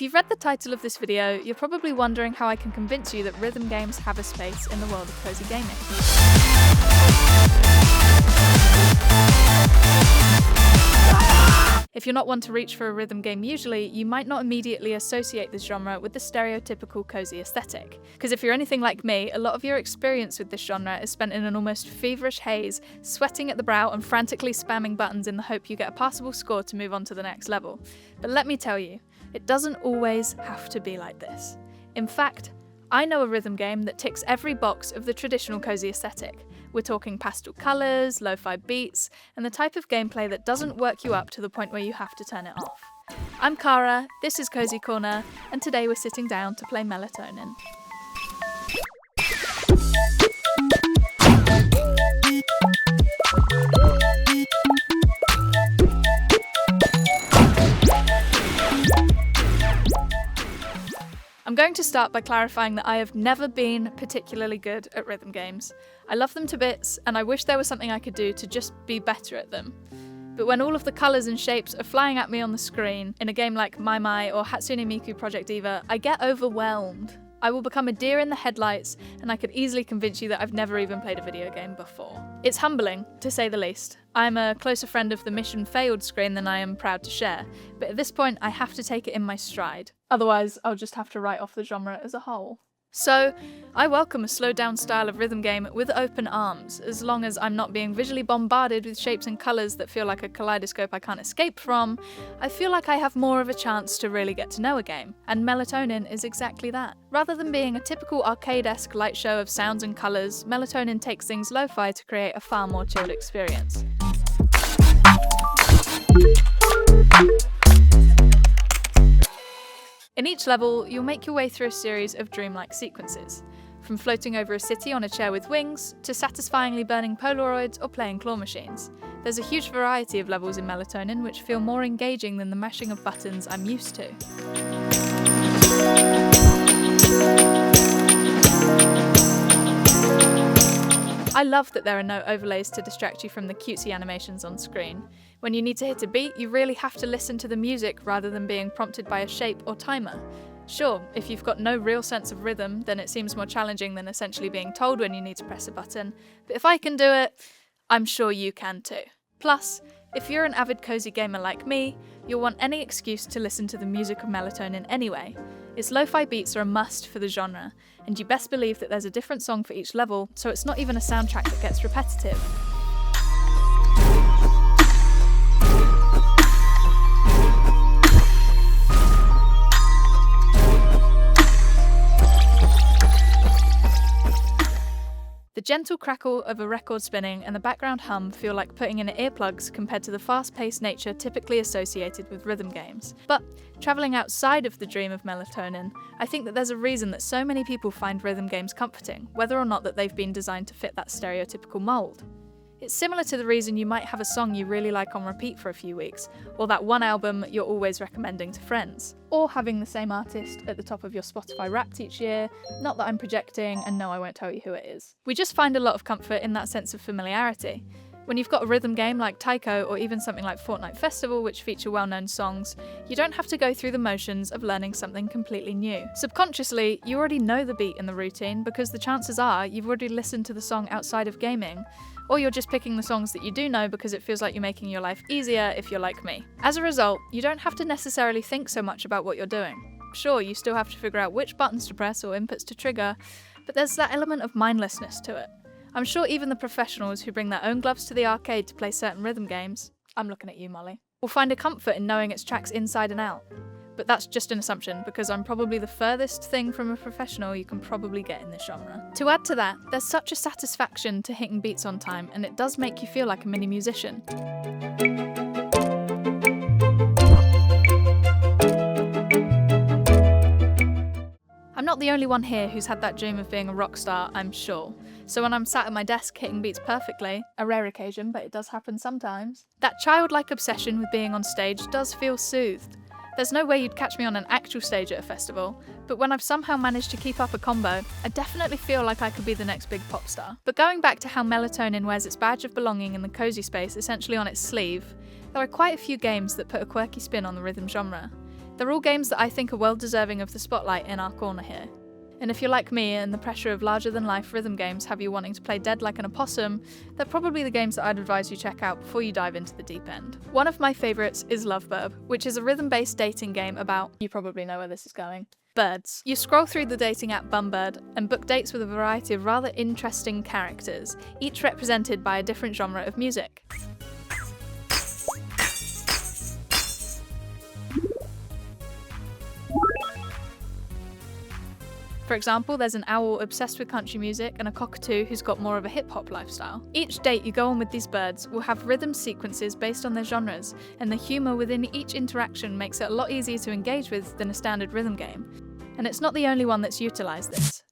If you've read the title of this video, you're probably wondering how I can convince you that rhythm games have a space in the world of cozy gaming. If you're not one to reach for a rhythm game usually, you might not immediately associate this genre with the stereotypical cozy aesthetic. Because if you're anything like me, a lot of your experience with this genre is spent in an almost feverish haze, sweating at the brow and frantically spamming buttons in the hope you get a passable score to move on to the next level. But let me tell you, it doesn't always have to be like this. In fact, I know a rhythm game that ticks every box of the traditional cozy aesthetic. We're talking pastel colours, lo-fi beats, and the type of gameplay that doesn't work you up to the point where you have to turn it off. I'm Cara, this is Cozy Corner, and today we're sitting down to play Melatonin. I'm going to start by clarifying that I have never been particularly good at rhythm games. I love them to bits, and I wish there was something I could do to just be better at them. But when all of the colours and shapes are flying at me on the screen, in a game like Maimai or Hatsune Miku Project DIVA, I get overwhelmed. I will become a deer in the headlights, and I could easily convince you that I've never even played a video game before. It's humbling, to say the least. I'm a closer friend of the mission failed screen than I am proud to share, but at this point I have to take it in my stride. Otherwise, I'll just have to write off the genre as a whole. So, I welcome a slowed down style of rhythm game with open arms, as long as I'm not being visually bombarded with shapes and colours that feel like a kaleidoscope I can't escape from. I feel like I have more of a chance to really get to know a game, and Melatonin is exactly that. Rather than being a typical arcade-esque light show of sounds and colours, Melatonin takes things lo-fi to create a far more chilled experience. In each level, you'll make your way through a series of dreamlike sequences, from floating over a city on a chair with wings, to satisfyingly burning Polaroids or playing claw machines. There's a huge variety of levels in Melatonin which feel more engaging than the mashing of buttons I'm used to. I love that there are no overlays to distract you from the cutesy animations on screen. When you need to hit a beat, you really have to listen to the music rather than being prompted by a shape or timer. Sure, if you've got no real sense of rhythm, then it seems more challenging than essentially being told when you need to press a button, but if I can do it, I'm sure you can too. Plus, if you're an avid cozy gamer like me, you'll want any excuse to listen to the music of Melatonin anyway. Its lo-fi beats are a must for the genre, and you best believe that there's a different song for each level, so it's not even a soundtrack that gets repetitive. The gentle crackle of a record spinning and the background hum feel like putting in earplugs compared to the fast-paced nature typically associated with rhythm games. But, travelling outside of the dream of Melatonin, I think that there's a reason that so many people find rhythm games comforting, whether or not that they've been designed to fit that stereotypical mould. It's similar to the reason you might have a song you really like on repeat for a few weeks, or that one album you're always recommending to friends, or having the same artist at the top of your Spotify Wrapped each year. Not that I'm projecting, and no, I won't tell you who it is. We just find a lot of comfort in that sense of familiarity. When you've got a rhythm game like Taiko or even something like Fortnite Festival which feature well-known songs, you don't have to go through the motions of learning something completely new. Subconsciously, you already know the beat and the routine because the chances are you've already listened to the song outside of gaming, or you're just picking the songs that you do know because it feels like you're making your life easier if you're like me. As a result, you don't have to necessarily think so much about what you're doing. Sure, you still have to figure out which buttons to press or inputs to trigger, but there's that element of mindlessness to it. I'm sure even the professionals who bring their own gloves to the arcade to play certain rhythm games, I'm looking at you, Molly, will find a comfort in knowing its tracks inside and out. But that's just an assumption, because I'm probably the furthest thing from a professional you can probably get in this genre. To add to that, there's such a satisfaction to hitting beats on time, and it does make you feel like a mini musician. I'm not the only one here who's had that dream of being a rock star, I'm sure. So when I'm sat at my desk hitting beats perfectly, a rare occasion, but it does happen sometimes, that childlike obsession with being on stage does feel soothed. There's no way you'd catch me on an actual stage at a festival, but when I've somehow managed to keep up a combo, I definitely feel like I could be the next big pop star. But going back to how Melatonin wears its badge of belonging in the cozy space essentially on its sleeve, there are quite a few games that put a quirky spin on the rhythm genre. They're all games that I think are well deserving of the spotlight in our corner here. And if you're like me and the pressure of larger-than-life rhythm games have you wanting to play dead like an opossum, they're probably the games that I'd advise you check out before you dive into the deep end. One of my favourites is Lovebird, which is a rhythm-based dating game about, you probably know where this is going, birds. You scroll through the dating app Bumbird and book dates with a variety of rather interesting characters, each represented by a different genre of music. For example, there's an owl obsessed with country music and a cockatoo who's got more of a hip-hop lifestyle. Each date you go on with these birds will have rhythm sequences based on their genres, and the humour within each interaction makes it a lot easier to engage with than a standard rhythm game. And it's not the only one that's utilised this.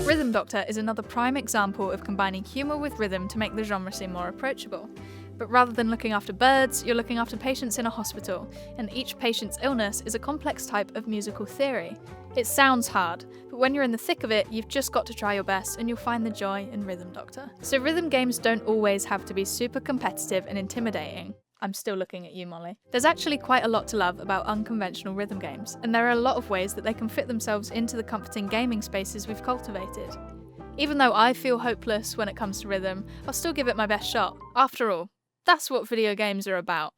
Rhythm Doctor is another prime example of combining humour with rhythm to make the genre seem more approachable. But rather than looking after birds, you're looking after patients in a hospital, and each patient's illness is a complex type of musical theory. It sounds hard, but when you're in the thick of it, you've just got to try your best and you'll find the joy in Rhythm Doctor. So rhythm games don't always have to be super competitive and intimidating. I'm still looking at you, Molly. There's actually quite a lot to love about unconventional rhythm games, and there are a lot of ways that they can fit themselves into the comforting gaming spaces we've cultivated. Even though I feel hopeless when it comes to rhythm, I'll still give it my best shot. After all, that's what video games are about,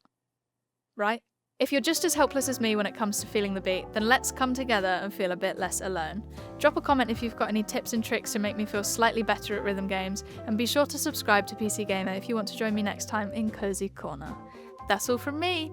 right? If you're just as helpless as me when it comes to feeling the beat, then let's come together and feel a bit less alone. Drop a comment if you've got any tips and tricks to make me feel slightly better at rhythm games, and be sure to subscribe to PC Gamer if you want to join me next time in Cozy Corner. That's all from me!